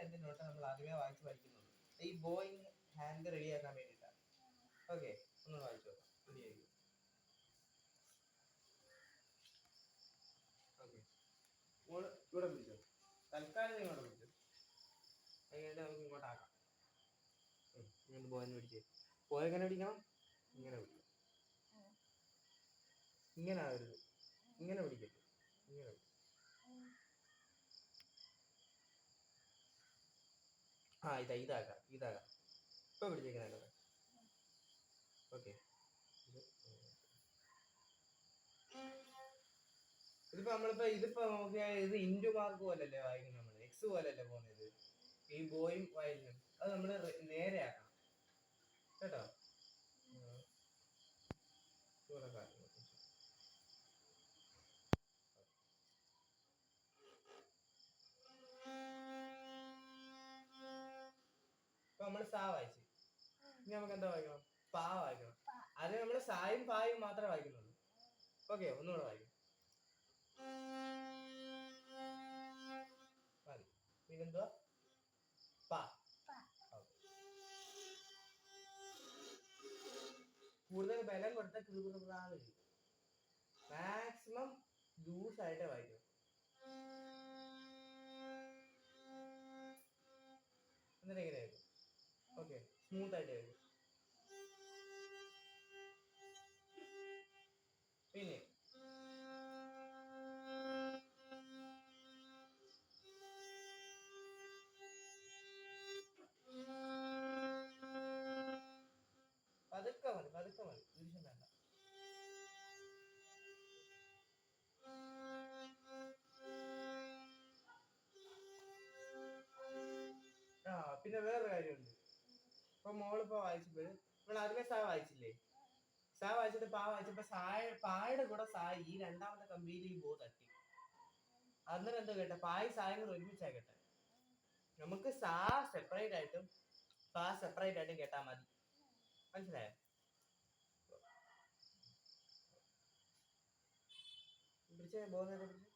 5 not നമ്മൾ ആദ്യമേ വായിച്ച് പഠിക്കുന്നുള്ളൂ. ഈ ബോയിങ് ഹാൻഡ് റെഡിയാക്കാൻ വേണ്ടിയിട്ടാണ്. ഓക്കെ, ഒന്ന് വായിച്ചോ. റെഡിയായിരിക്കും. ഓക്കെ, ഇവിടെ പിടിച്ചോ. തൽക്കാലം ഇങ്ങോട്ട് പിടിച്ചോ. അത് കഴിഞ്ഞിട്ട് നമുക്ക് ഇങ്ങോട്ടാക്കാം. ഇങ്ങോട്ട് ബോയിന്ന് പിടിച്ചേ. ബോയ് എങ്ങനെ പിടിക്കണം? ഇങ്ങനെ പിടിക്കണം. ഇങ്ങനെ ആവരുത്, ഇങ്ങനെ പിടിക്കരുത്, ഇങ്ങനെ പിടിക്കും. ആ ഇതാക്കാം. ഇപ്പൊ പിടിച്ചേക്കുന്ന. ഓക്കെ, ഇതിപ്പോ നോക്കിയാൽ ഇത് ഇൻറ്റു മാർക്ക് പോലല്ലേ വായിക്കുന്നത്, നമ്മള് എക്സ് പോലല്ലേ പോകുന്നത്. ഈ ബോയും വയലിനും അത് നമ്മള് നേരെ ആക്കണം കേട്ടോ. ഇപ്പൊ നമ്മള് സാ വായിച്ചു. ഇനി നമുക്ക് എന്താ വായിക്കണം? പാ വായിക്കണം. അത് നമ്മള് സായും പായും മാത്രമേ വായിക്കുന്നുള്ളൂ. ഓക്കെ, ഒന്നുകൂടെ വായിക്കും. മതി. പിന്നെന്തുവാ? പാ. കൂടുതൽ ബലം കൊടുത്ത കൃപൃതാവ് മാക്സിമം ലൂസ് ആയിട്ടേ വായിക്കും. എന്നിട്ട് എങ്ങനെ ആയിരിക്കും? ഓക്കെ, സ്മൂത്ത് ആയിട്ട് ആയിരിക്കും. പിന്നെ പതുക്കെ മതി, ഡിവിഷൻ വേണ്ട. പിന്നെ വേറൊരു കാര്യമുണ്ട്. ഇപ്പൊ മോളിപ്പോ വായിച്ചപ്പോഴ് നമ്മൾ ആദ്യമേ സാ വായിച്ചില്ലേ? സാ വായിച്ചിട്ട് പാ വായിച്ചപ്പോ പായുടെ കൂടെ സായി ഈ രണ്ടാമത്തെ കമ്പിയിൽ ഈ ബോ തട്ടി. അന്നേരം എന്തോ കേട്ടെ, പായ് സായും കൂടെ ഒരുമിച്ചാ കേട്ടെ. നമുക്ക് സാ സെപ്പറേറ്റ് ആയിട്ടും പാ സെപ്പറേറ്റ് ആയിട്ടും കേട്ടാ മതി. മനസ്സിലായോ? പിടിച്ചേ, ബോ നേരെ പിടിച്ചേ.